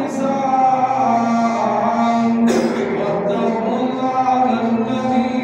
ونساء واتقوا الله الذي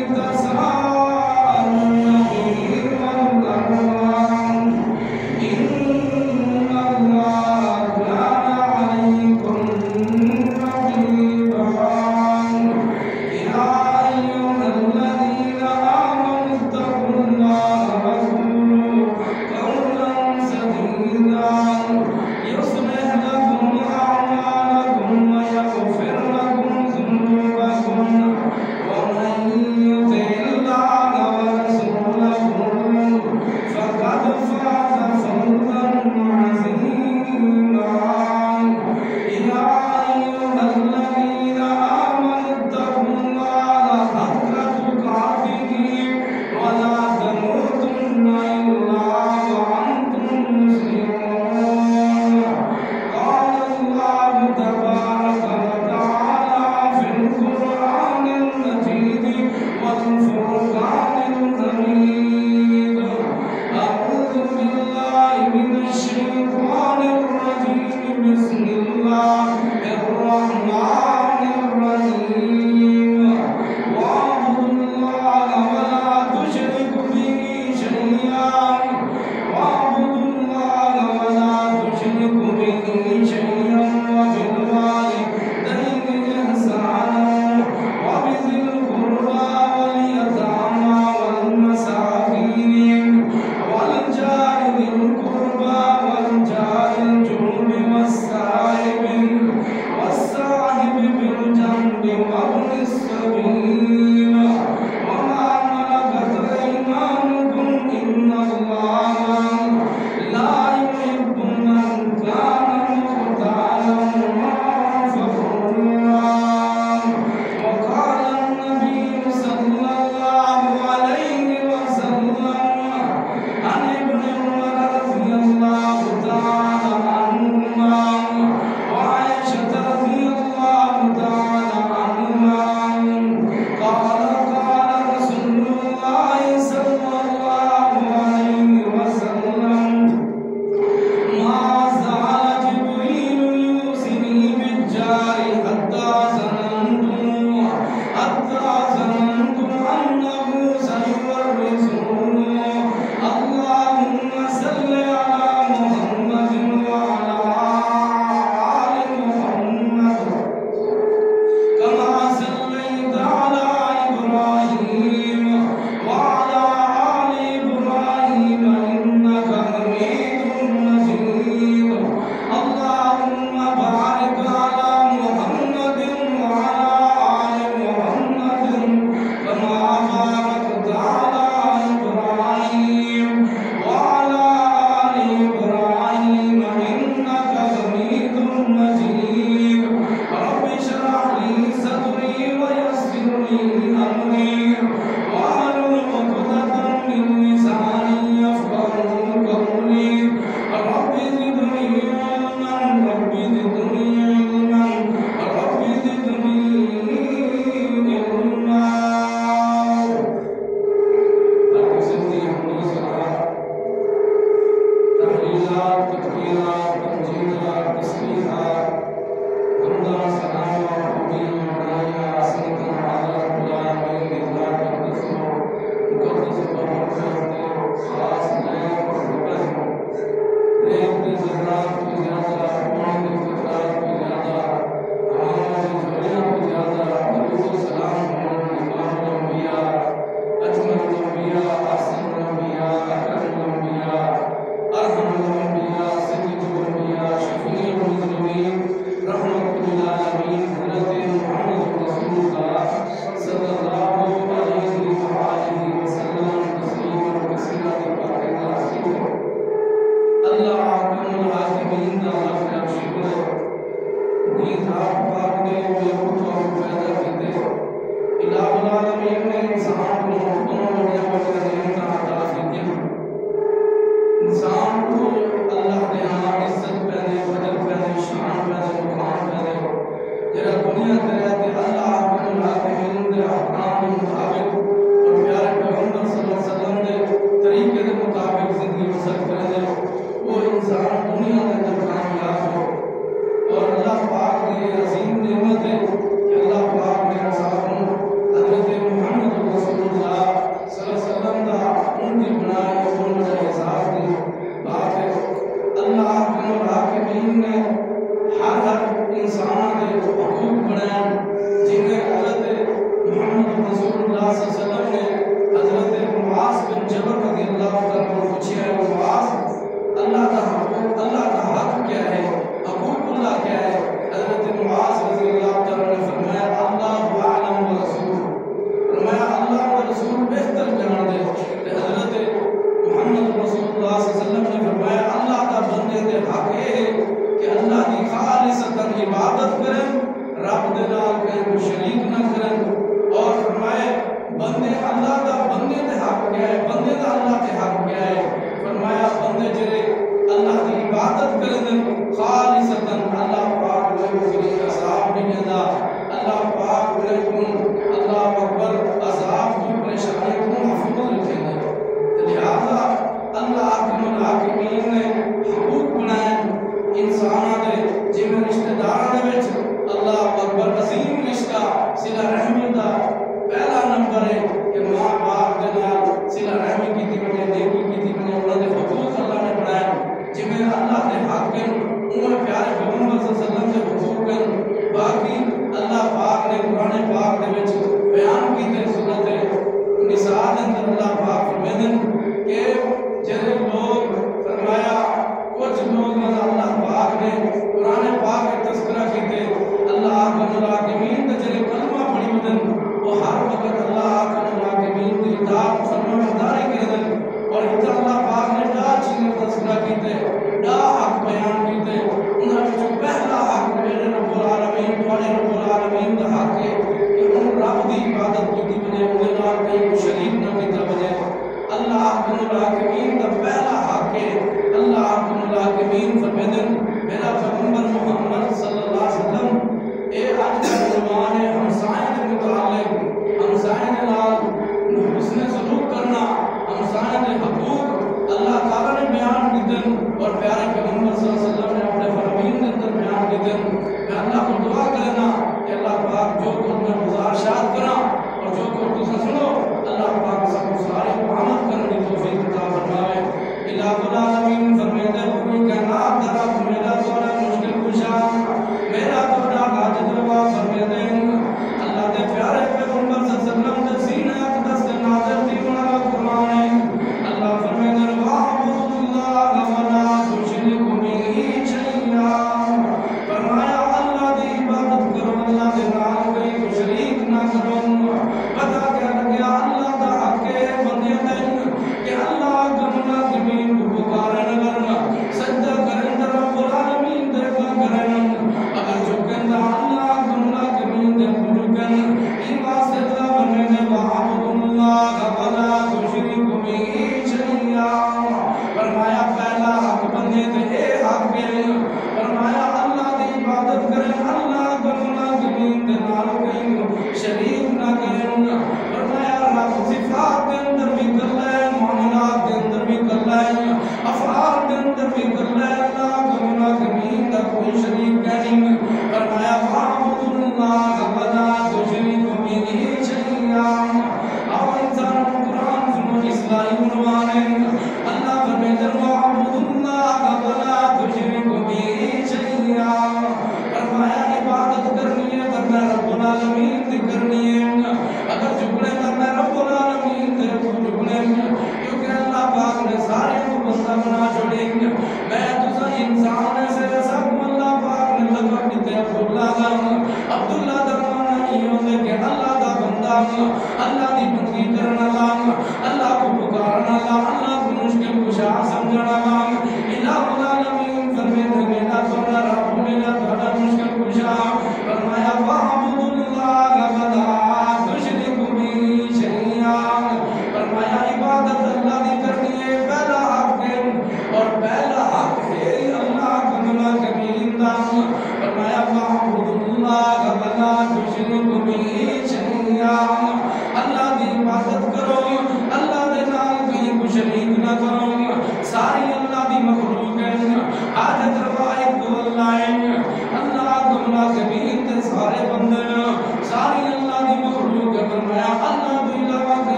فرمایا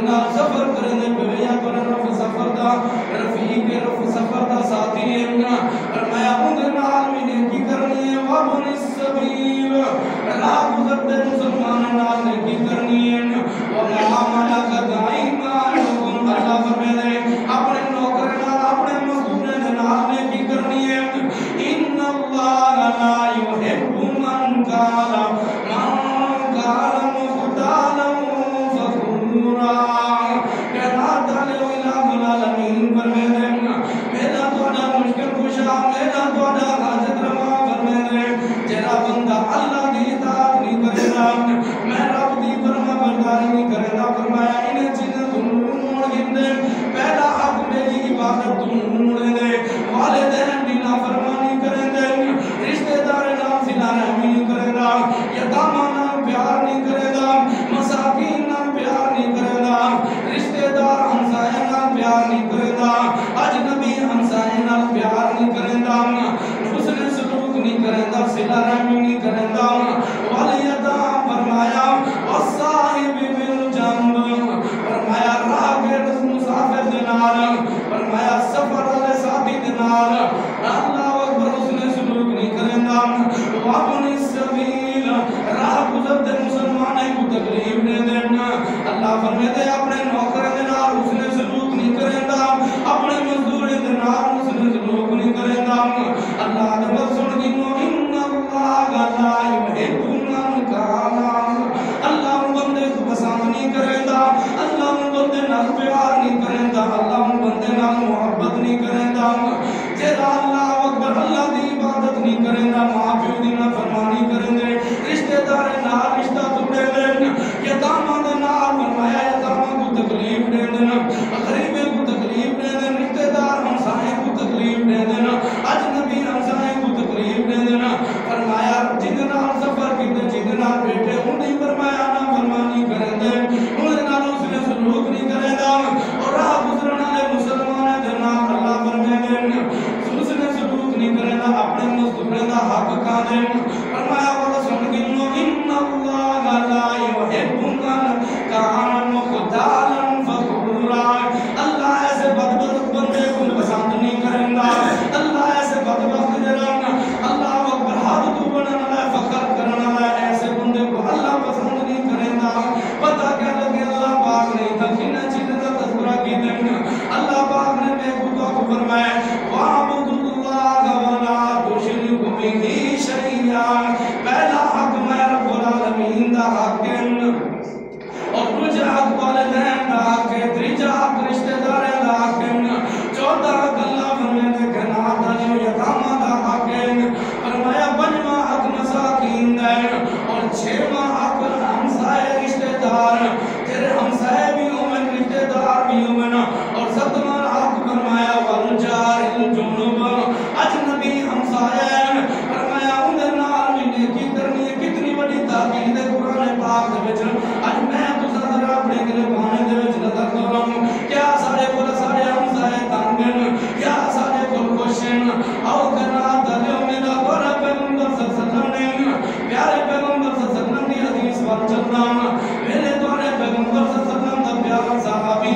نال سفر کرنے پہ یا تو رف سفر دا رفیق رف سفر دا ساتھی ہے فرمایا اندر نال بھی نیکی کرنی ہے وابن السبیل راہ گزرتے مسلمان نال نیکی کرنی ہے وما ملکت ایمانکم اللہ فرمائے اپنے نوکر نال اپنے مزدور نال نیکی کرنی ہے ان اللہ لا يحب من قال مختالا فخورا کہنا تعالی الہ العالمین فرمائے میرا تھوڑا مشکل کشا میرا تھوڑا حاجت روا فرمائے جرا بندہ اللہ دی اطاعت نہیں کرے گا میں رب دی فرما برداری نہیں کرے گا فرمایا انہیں چیزیں تم موڑ گندے پہلا حق میری عبادت تم موڑے دے والدین دی نافرمانی کریں دے رشتہ دار نام صلہ رحمی نہیں کرے گا یتامہ نام پیار نہیں کرے گا مساکین نام پیار نہیں کرے گا رشتہ دار ہمسایہ نام پیار نہیں کرے گا اجنبی ہمسایہ نام پیار نہیں کرے گا حسن سلوک نہیں کرے گا صلہ رحمی نہیں کرے گا والیتام فرمایا والصاحب بالجنب فرمایا راہ مسافر دنال فرمایا سفر والے ساتھی دنال اللہ اکبر حسن سلوک نہیں کرے گا وابن السبیل راہ گزرتے مسلمانیں کو تکلیف دے دینا اللہ فرماتے اپنے نوکر دنال حسن سلوک نہیں کرے گا اپنے مزدور دنال حسن سلوک نہیں کرے گا اللہ دعوت سن گنو ان اللہ لا يحب من قال اللہ بندے کو پسند نہیں کرے گا اللہ بندے نال پیار نہیں کرے گا اللہ بندے نال محبت نہیں کرے گا جیسا اللہ اکبر اللہ دی عبادت نہیں کرے گا ماں پیو دی نافرمانی کریں گے رشتہ دار نال رشتہ توڑے دے یتامہ دے نال فرمایا یتامہ کو تکلیف دے دینا غریب کو تکلیف دے دینا رشتہ دار ہمسائے کو تکلیف دے دینا اجنبی ہمسائے کو تکلیف دے دینا فرمایا جن نال سفر کیتے جن نال بیٹھے انہیں فرمایا نا فرمانی کریں دے انہیں نال اس نے سلوک نہیں کرے گا اور راہ گزرن والے مسلمان دے نال اللہ فرمائے دے اس نے سلوک نہیں کرے گا اپنے مزدور دا حق کھا دے فرمایا وہ سن گنو ان اللہ لا يحب من كان مختالا فخورا اللہ ایسے بدبخت بندے کو پسند نہیں کرے گا اللہ ایسے بدبخت جرانا اللہ اکبر حد تو بنانا ہے فخر کرنا ہے ایسے بندے کو اللہ پسند نہیں کرے گا پتہ کیا لگے اللہ پاک نے تکینہ چیزیں کا تذکرہ کی دیں اللہ پاک نے بے خدا کو فرمایا وَعْبُدُ اللَّهَ وَلَا تُشْرِكُ بِهِ شَيْئًا پہلا حق میں رب العالمین دا حق ہے اور دوسرا حق والدین دا حق ہے تیسرا حق رشتہ دار دا حق ہے چوتھا حق اللہ فرمانے کے نات ہے یتامہ دا حق ہے فرمایا پنجواں حق مساکین دا ہے اور چھواں حق ہمسائے رشتہ دار تیرے ہمسائے بھی ہوں رشتہ دار بھی ہوں اور ساتواں حق فرمایا والجار الجنوب اجنبی ہمسائے فرمایا انہیں نال بھی نیکی کرنی ہے کتنی بڑی تاکید ہے قرآن پاک دے وچ اج میں تساں ذرا اپنے گربانے دے وچ نظر کروں کیا سارے کول سارے ہمسائے تنگ ہیں کیا سارے کول خوش ہیں او کرنا دلیو میرا بڑا پیغمبر صلی اللہ علیہ وسلم نے پیارے پیغمبر صلی اللہ علیہ وسلم دی حدیث ور چلنا میرے دوارے پیغمبر صلی اللہ علیہ وسلم دا پیارا صحابی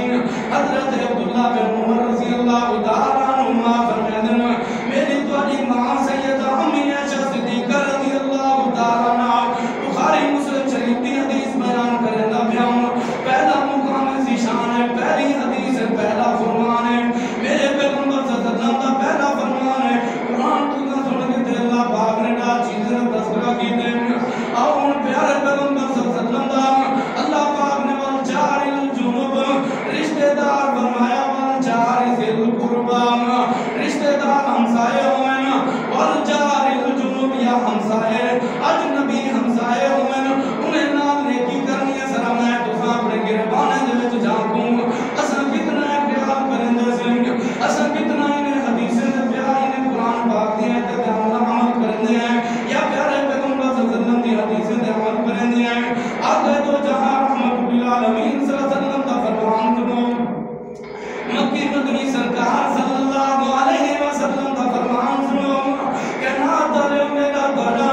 حضرت عبداللہ بن عمر رضی اللہ تعالی عنہما فرماتے ہیں میری تواڈی ماں سیدہ امی عائشہ صدیقہ رضی اللہ تعالی عنہا بخاری مسلم شریف کی حدیث بیان کرے گا بیان پہلا مقام ذیشان ہے پہلی حدیث ہے پہلا فرمان ہے میرے پیغمبر صلی اللہ علیہ وسلم کا پہلا فرمان ہے قرآن تو سن کے تے اللہ پاک نے دا چیزیں تذکرہ کی دے اور ان پیارے پیغمبر صلی اللہ علیہ وسلم دا اللہ پاک نے والجار الجنوب رشتہ دار فرمایا والجار ذل قربا رشتہ دار ہمسائے ہوئے والجار الجنوب یا ہمسائے اجنبی ہمسائے ہوئے انہیں نال نیکی کرنی ہے سر میں تو اپنے گربانے دے وچ جاؤں اساں کتنا خیال کریں دے سن اساں کتنا انہیں حدیثیں دے پیار انہیں قرآن پاک دی ہے تے عمل کرنے ہیں یا پیارے پیغمبر صلی اللہ علیہ وسلم دی حدیثیں دے عمل کرنے ہیں آگے تو جہاں رحمت للعالمین صلی اللہ علیہ وسلم دا فرمان سنو مکی مدنی سرکار صلی اللہ علیہ وسلم دا فرمان سنو کہ نہ تلے میرا بڑا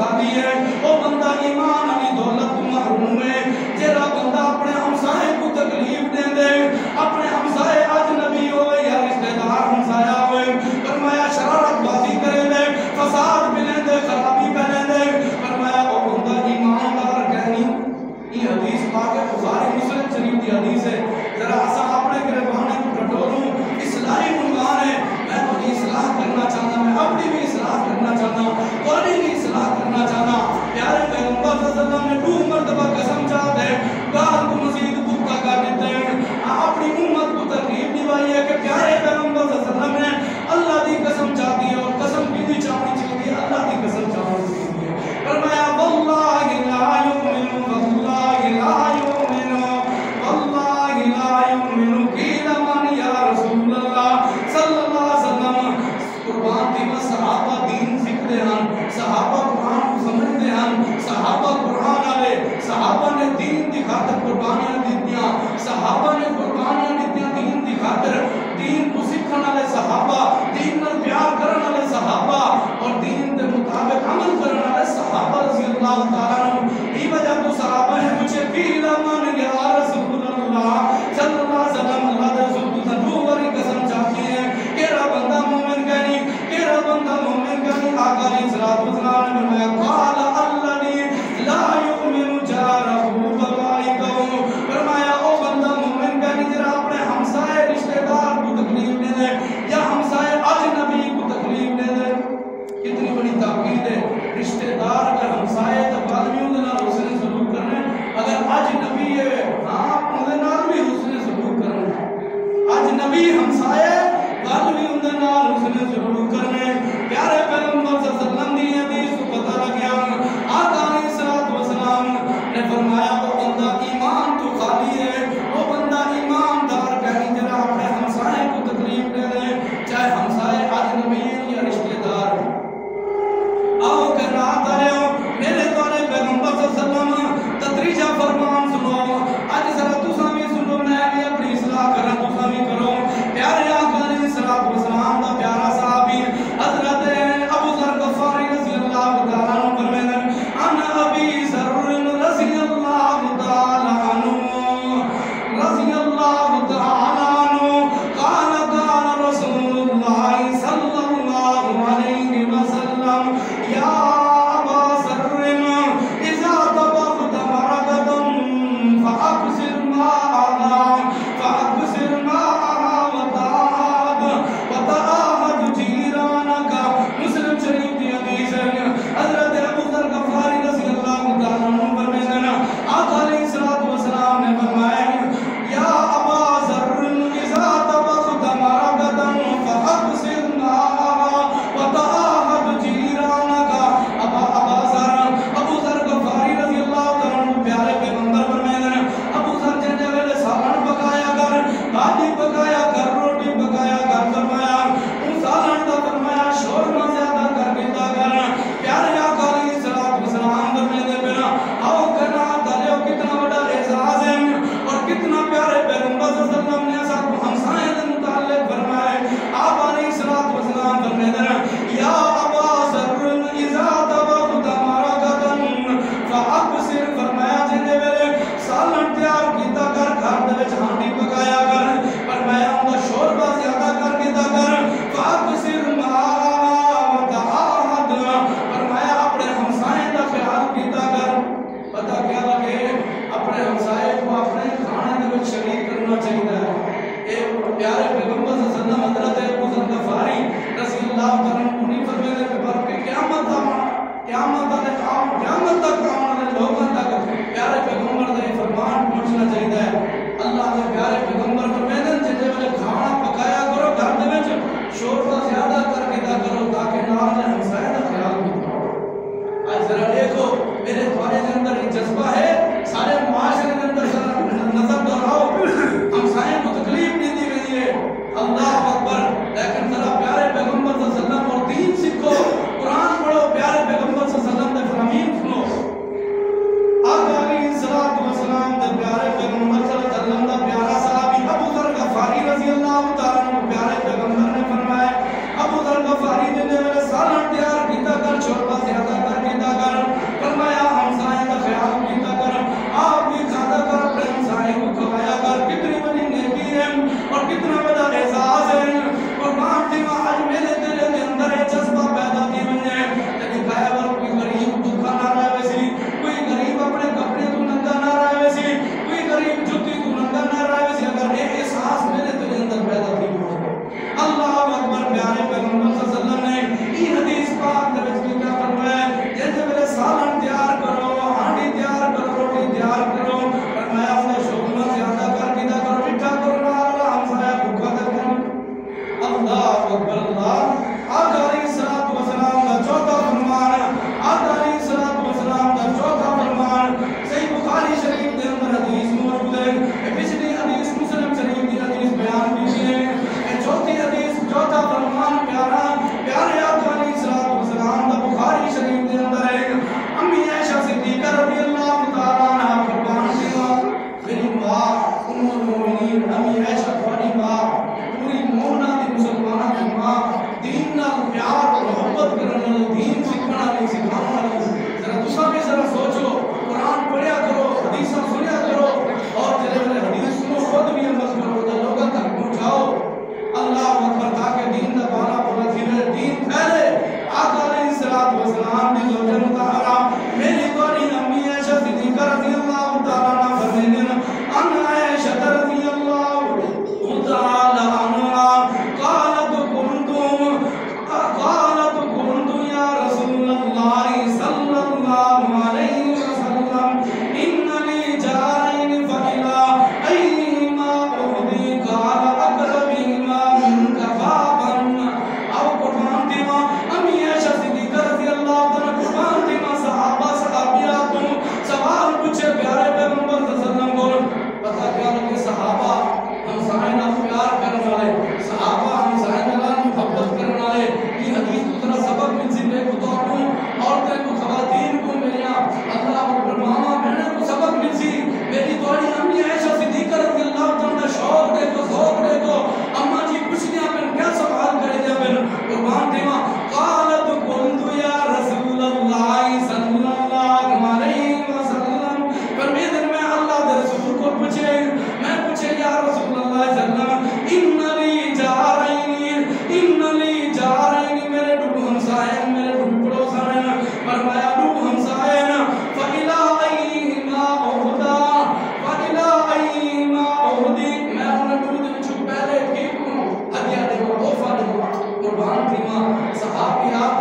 خالی ہے، وہ بندہ ایمان والی دولت کو محروم ہے۔ جڑا بندہ اپنے ہمسائے کو تکلیف دے دے، اپنے ہمسائے اجنبی ہوئے یا رشتہ دار ہمسایا ہوئے، فرمایا شرارت بازی کرے دے، فساد پھیلے دے، خرابی پھیلے دے، فرمایا وہ بندہ ایماندار کہنی۔ یہ حدیث پاک ہے، بخاری مسلم شریف کی حدیث ہے۔ ذرا اسا اپنے گربانے کو ٹٹولوں، اصلاحی عنوان ہے۔ میں تو اصلاح کرنا چاہتا، میں اپنی بھی اصلاح کرنا چاہتا، تھوڑی بھی اصلاح کرنا چاہتا۔ پیارے پیغمبر صلی اللہ علیہ وسلم نے 2 مرتبہ قسم چاہتے ہیں، گال کو مزید پختہ کر دیتے ہیں۔ اپنی امت کو ترغیب دلائی ہے کہ پیارے پیغمبر صلی اللہ علیہ وسلم نے اللہ دی قسم چاہتی ہے، اور قسم کی بھی چاہنی چاہیے، اللہ دی قسم چاہنی چاہیے۔ فرمایا واللہ لا یؤمن، واللہ لا یؤمن، واللہ لا یؤمن، قیل من یا رسول اللہ صلی اللہ علیہ وسلم۔ قربان دی صحابہ دین سیکھتے ہیں، صحابہ قرآن کو سمجھتے ہیں، صحابہ قرآن والے، صحابہ نے دین دی خاطر قربانیاں دیتیاں، صحابہ نے قربانیاں دیتیاں دین دی خاطر۔ دین کو سیکھنے والے صحابہ، دین نال پیار کرنے والے صحابہ، اور دین کے مطابق عمل کرنے والے صحابہ رضی اللہ تعالیٰ عنہ۔ یہ وجہ تو صحابہ نے مجھے قیل من یا رسول اللہ صلی اللہ علیہ وسلم، اللہ کے رسول تو دو باری قسم چاہتی ہیں، کیڑا بندہ مومن کہنی، کیڑا بندہ مومن کہنی۔ آقا علیہ الصلوۃ والسلام نے فرمایا قال الذی لا یؤمن جارہ وبائکہ، فرمایا او بندہ مومن کہنی جڑا اپنے ہمسائے رشتہ دار کو تکلیف دے دے یا ہمسائے اجنبی کو تکلیف دے دے۔ کتنی بڑی تاکید ہے، رشتہ دار اگر ہمسائے تو آدمیوں کے نال حسن سلوک کرنے، اگر اجنبی ہے آپ ان کے نال بھی حسن سلوک کرنا، اجنبی ہمسائے گل بھی ان کے نال حسن سلوک کرنے۔ پیارے پیغمبر صلی اللہ علیہ وسلم دی حدیث کو پتہ لگ گیا، آقا علیہ الصلوۃ والسلام نے فرمایا وہ بندہ ایمان تو خالی ہے، وہ بندہ ایماندار کہنی جڑا اپنے ہمسائے کو تکلیف دے دے، چاہے ہمسائے اجنبی یا رشتہ دار۔ آؤ کرات آئے میرے دوارے پیغمبر صلی اللہ علیہ وسلم تدریجہ فرمان سنو، آج ذرا تساں بھی سنو، میں بھی اپنی اصلاح کرا، تساں بھی کرو۔ پیارے آقا علیہ الصلوۃ والسلام دا پیارا صحابی حضرت ابو ذر غفاری رضی اللہ تعالیٰ عنہ فرماتے ہیں، انا ابی ذر رضی اللہ تعالیٰ عنہ رضی اللہ تعالیٰ عنہ قال قال رسول اللہ صلی اللہ علیہ وسلم یا ابا ذر اذا طبخت مرقة فأكثر ماءها وتعاهد جيرانك۔ مسلم شریف کی حدیث ہے، حضرت ابو ذر غفاری رضی اللہ تعالیٰ عنہ فرماتے ہیں، آقا علیہ الصلوۃ والسلام نے فرمایا یا ابا ذر اذا طبخت مرقة فأكثر ماءها وتعاهد جيرانك۔ ابو ذر غفاری رضی اللہ تعالیٰ عنہ پیارے پیغمبر فرماتے ہیں، ابو ذر جن ویلے سالن پکایا کر، بھاجی پکایا کر، روٹی پکایا کر، فرمایا ان سالن دا فرمایا شورما زیادہ کر دیتا کر۔ پیارے آقا علیہ الصلوۃ والسلام فرماتے ہیں، آؤ کنا تالیو کتنا بڑا اعزاز ہے اور کتنا پیارے پیغمبر صلی اللہ علیہ وسلم نے سب ہمسائے کے متعلق فرمایا ہے۔ آپ علیہ الصلوۃ والسلام فرماتے ہیں یا ابا ذر اذا طبخت مرقة فأكثر، فرمایا جن ویلے سالن تیار کیتا کر، گھر دے وچ ہانڈی پکایا کر، فرمایا ان دا شوربا زیادہ کر دیتا کر، فأكثر ماءها وتعاهد، فرمایا اپنے ہمسائے دا خیال کیتا کر۔ پتہ کیا لگے اپنے ہمسائے کو اپنے کھانے دے وچ شریک کرنا چاہیے۔ اے پیارے پیغمبر صلی اللہ علیہ وسلم حضرت ابو ذر غفاری رضی اللہ تعالیٰ عنہ نے فرمایا کہ بلکہ قیامت تک آنے والے لوگوں تک پیارے پیغمبر کا یہ فرمان پہنچنا چاہیے۔ اللہ کے پیارے پیغمبر فرماتے ہیں جن ویلے کھانا پکایا کرو گھر دے وچ شوربا زیادہ کر کے کرو تاکہ نال دے ہمسائے دا خیال بھی کرو۔ آج ذرا دیکھو میرے تمہارے کے اندر یہ جذبہ ہے، سارے معاشرے کے اندر نظر دوہراؤ، ہمسائے کو تکلیف نہیں دی گئی ہے، اللہ اکبر، لیکن ذرا پیارے پیغمبر صلی اللہ علیہ وسلم اور دین سیکھو، قرآن پڑھو، پیارے پیغمبر صلی اللہ علیہ وسلم کے فرامین سنو۔ آقا علیہ الصلوۃ والسلام کے پیارے پیغمبر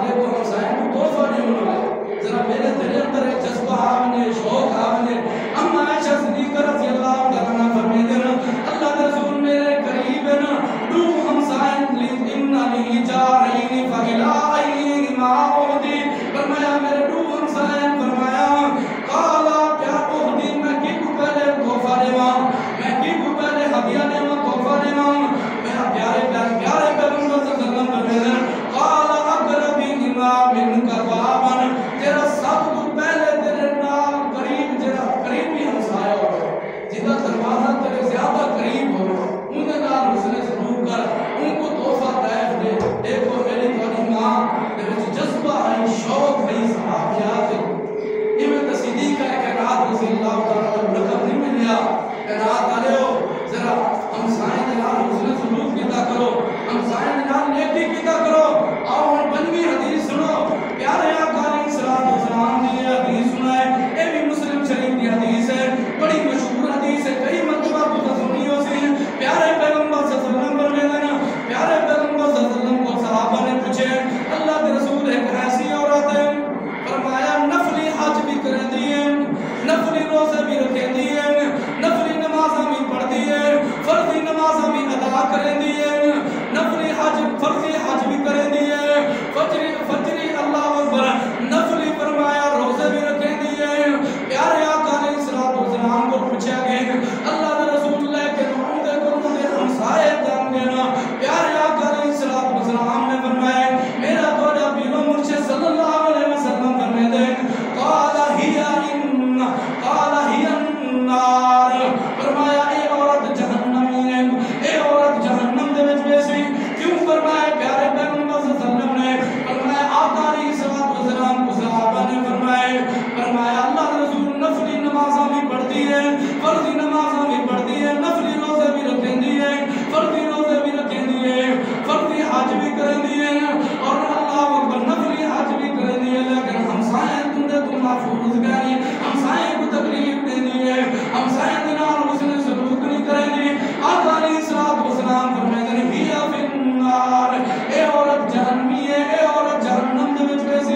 دیکھو ہمسائے کو تحفہ نہیں ہونا ہے ذرا میرے دل اندر ایک جذبہ آمنے شوق آمنے اما عائشہ صدیقہ رضی اللہ عنہ فرمیتے ہیں اللہ کے رسول میرے قریب ہے نا دو ہمسائے ان لی جارین فغلا ایہما اودی فرمایا میرے دو ہمسائے فرمایا قالا کیا اودی میں کی کو پہلے تحفہ دیواں میں کی کو پہلے ہدیہ دیواں تحفہ دیواں میرا پیارے پیغمبر صلی اللہ علیہ وسلم فرمیتے ہیں قال اقربہما منک بابن تیرا سب تو پہلے تیرے نال قریب جڑا قریبی ہمسایہ ہو جدا دروازہ تیرے زیادہ قریب ہو ان دے نال حسن سلوک کر ان کو تحفہ طائف دے دیکھو میری تھوڑی ماں دے وچ جذبہ ہے شوق ہے صحابیات ایویں صدیقہ کائنات رضی اللہ تعالی عنہ رقم نہیں ملیا کائنات والےو ذرا ہمسائے دے نال حسن سلوک کیتا کرو ہمسائے دے نال نیکی کیتا کرو آؤ ہن بنوی حدیث سنو پیارے آقا علیہ السلام نے یہ حدیث سنائے اے بھی مسلم شریف کی حدیث ہے بڑی مشہور حدیث ہے کئی مرتبہ کو سنی ہو سی پیارے پیغمبر صلی اللہ علیہ وسلم پر میں نے پیارے پیغمبر صلی اللہ علیہ وسلم کو صحابہ نے پوچھے اللہ کے رسول ایک ایسی عورت ہے فرمایا نفلی حج بھی کر دیے نفلی روزے بھی رکھے دیے نفلی نمازیں بھی پڑھ دیے فرضی نمازیں بھی ادا کر دیے نفلی حج فرضی حج بھی کر دیے فجری اللہ اکبر نفلی فرمایا روزے بھی رکھے دیے پیارے آقا علیہ السلام کو پوچھا گیا اللہ کے رسول اللہ کے نعمت کو دے ہمسائے دام دینا پیارے آقا علیہ السلام نے فرمایا میرا توڑا بیلو مرشد صلی اللہ علیہ وسلم فرمائے دے قال ہی النار فرمایا اے عورت جہنمی ہے اے عورت جہنم دے وچ ویسی کیوں فرمایا پیارے پیغمبر صلی اللہ علیہ وسلم نے فرمایا آقا علیہ السلام کو صحابہ نے فرمایا اللہ کے رسول نفلی نمازاں بھی پڑھتی ہے فرضی نمازاں بھی پڑھتی ہے نفلی روزے بھی رکھندی ہے فرضی روزے بھی رکھندی ہے فرضی حج بھی کرندی ہے اور اللہ اکبر نفلی حج بھی کرندی ہے لیکن ہمسائے تو محفوظ گئی ہمسائے کو تکلیف دینی ہے ہمسائے دے نال اس نے سلوک نہیں کرنی آقا علیہ السلام فرماتے ہیں ہی فی النار اے عورت جہنمی ہے اے عورت جہنم دے وچ ویسی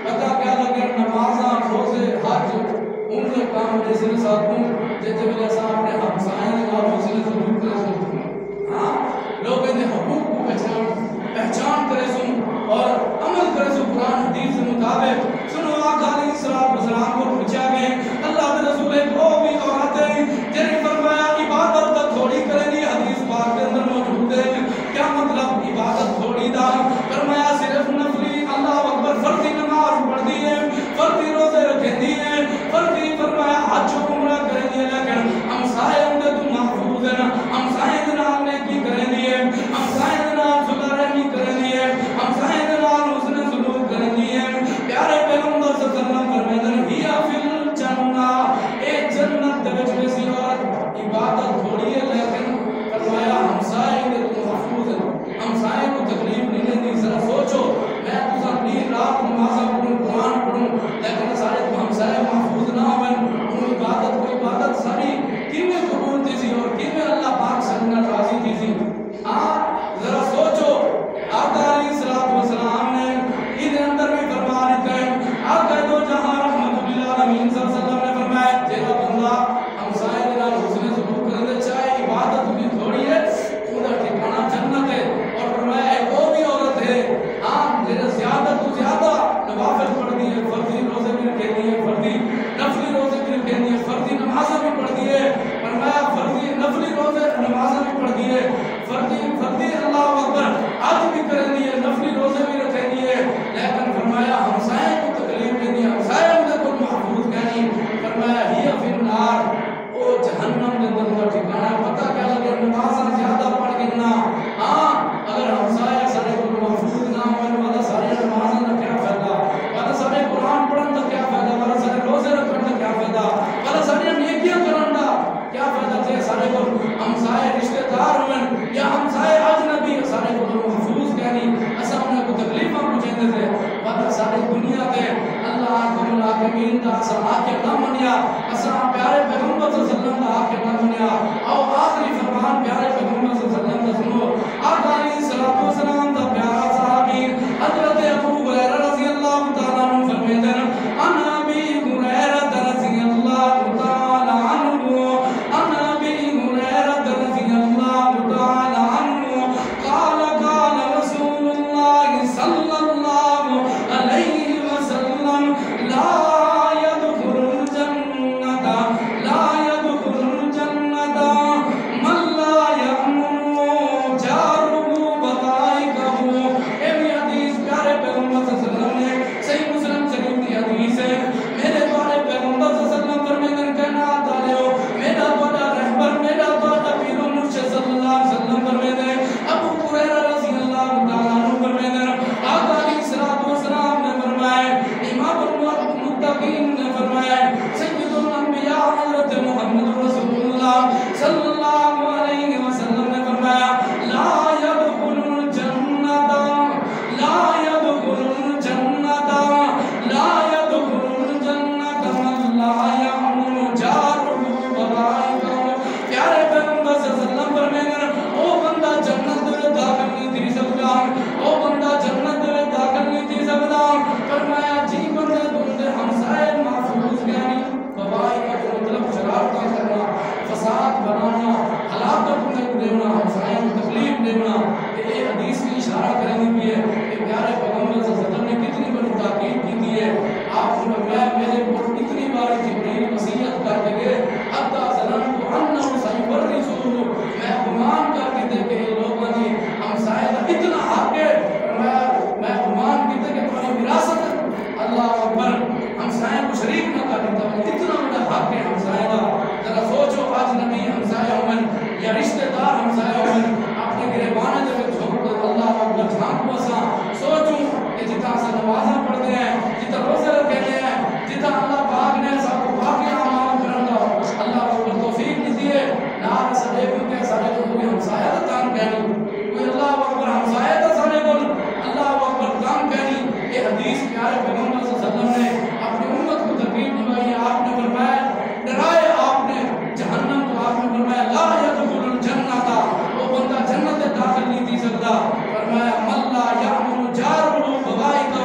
پتہ کیا لگے نمازاں روزے حج ان کے کام دے سن ساتھوں جتے ویلے اساں اپنے ہمسائے دے نال اس نے سلوک کرے ہاں لوگوں دے حقوق کو پہچان کرے سن اور عمل کرے سن قرآن حدیث کے مطابق سنو آقا علیہ السلام کو پوچھا گئے اللہ کے رسول کو بھی عورت ہے جنہیں فرمایا عبادت تو تھوڑی کرے گی حدیث پاک کے اندر موجود ہے کیا مطلب عبادت تھوڑی دا فرمایا صرف نفلی اللہ اکبر فرضی نماز پڑھ دی ہے فرضی روزے رکھے دی ہے فرضی فرمایا حج و عمرہ کرے دی ہے لیکن ہمسائے اندر تو محفوظ ہے نا ہمسائے دے نال نیکی کرے دی ہے ہمسائے دے نال صلح رحمی کرے دی ہے ہمسائے دے نال حسن سلوک کرے دی ہے پیارے پیغمبر صلی اللہ علیہ وسلم فرماتے ہیں ہی فی الجنہ اے جنت دے وچ ویسی عورت عبادت تھوڑی ہے لیکن فرمایا ہمسائے دے تو محفوظ ہے ہمسائے کو تکلیف نہیں دیندی ذرا سوچو میں تساں دن رات نماز پڑھوں قرآن پڑھوں لیکن سارے ہمسائے محفوظ نہ ہوئے ان عبادت کو عبادت ساری کیویں قبول تھی سی اور کیویں اللہ پاک سے راضی تھی سی ہاں ذرا سوچو آقا علیہ السلام نے ان اندر بھی فرمان ہے آقا دو جہاں رحمت للعالمین صلی اللہ علیہ وسلم نے فرمایا تیرا بندہ ہمسائے دے نال حسن سلوک کرنا چاہے عبادت بھی تھوڑی ہے اوندا ٹھکانہ جنت ہے اور فرمایا ایک وہ بھی عورت ہے ہاں جنہیں زیادہ تو زیادہ نوافل پڑھ دی ہے فرضی روزے بھی رکھے دی ہے فرضی نفلی روزے بھی رکھے دی ہے فرضی نمازیں بھی پڑھ دی ہے فرمایا فرضی نفلی روزے نمازیں بھی پڑھ دی ہے فرضی اللہ اکبر حج بھی کر دی ہے نفلی روزے بھی رکھے دی ہے لیکن فرمایا ہمسائے کو تکلیف دینی ہمسائے اندر کو محفوظ کہنی فرمایا ہی فی النار او جہنم دے اندر کا ٹھکانہ پتہ کیا لگے نمازاں زیادہ پڑھ گنا ہاں اگر ہمسائے سارے کو محفوظ نہ ہوئے والا سارے نمازاں کا کیا فائدہ والا سارے قرآن پڑھن کا کیا فائدہ والا سارے روزے رکھن کا کیا فائدہ والا سارے نیکیاں کرن کا کیا فائدہ تے سارے کو ہمسائے رشتہ دار ہوئن یا ہمسائے اجنبی سارے کو محفوظ کہنی اساں انہاں کو تکلیفاں پہنچاندے تھے والا ساری دنیا تے اللہ رب العالمین دا سماعت نہ منیا اساں پیارے پیغمبر صلی اللہ علیہ وسلم دا آخر نہ منیا او آخری فرمان پیارے پیغمبر صلی اللہ علیہ وسلم دا سنو آقا علیہ السلام دا پیارا صحابی حضرت ابو ہریرہ حدیث پیارے پیغمبر صلی اللہ علیہ وسلم نے اپنی امت کو ترغیب دلائی. آپ نے فرمایا ڈرائے آپ نے جہنم کو. آپ نے فرمایا لا يدخل الجنۃ, وہ بندہ جنت میں داخل نہیں تھی سکتا. فرمایا من لا یامن جارہ بوائقہ,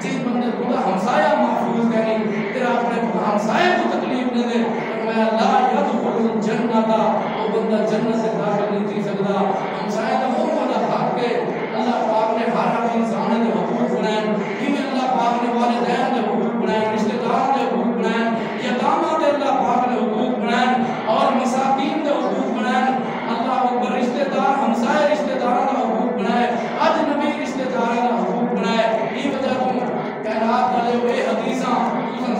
جس بندے کو ہمسایہ محفوظ کریں تیرا اپنے ہمسائے کو تکلیف نہ دے. فرمایا لا يدخل الجنۃ, وہ بندہ جنت سے داخل نہیں تھی سکتا. ہمسایہ کا حقوق حق کے اللہ پاک نے ہر ایک انسان کے حقوق بنائے. یہ اللہ پاک نے والدین کے حقوق بنائے, رشتہ داروں کے حقوق بنائے, یتاموں کے اللہ پاک نے حقوق بنائے, اور مساکین کے حقوق بنائے. اللہ اکبر, رشتہ دار ہمسائے رشتہ داروں کا حقوق بنائے, اجنبی رشتہ داروں کا حقوق بنائے. یہ وجہ تم کائنات والے ہوئے حدیثاں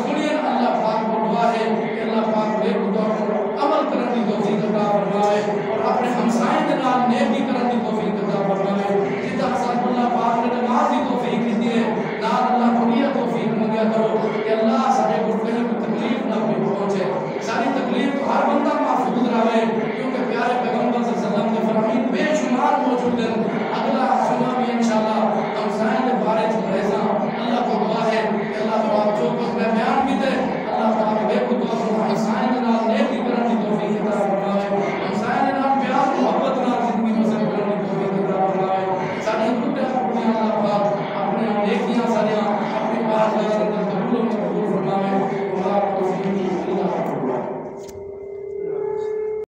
سنیے. اللہ پاک کو دعا ہے کہ اللہ پاک بے خدا کو عمل کرنے کی توفیق عطا فرمائے اور اپنے ہمسائے کے نال نیکی کرنے کی توفیق عطا فرمائے. جتنا سب اللہ پاک نے نماز کی توفیق دی ہے, نال اللہ کو یہ توفیق منگیا کرو کہ اللہ سارے کو کہیں کوئی تکلیف نہ پہنچے. ساری تکلیف تو ہر بندہ محفوظ رہے, کیونکہ پیارے پیغمبر صلی اللہ علیہ وسلم کے فرامین بے شمار موجود ہیں.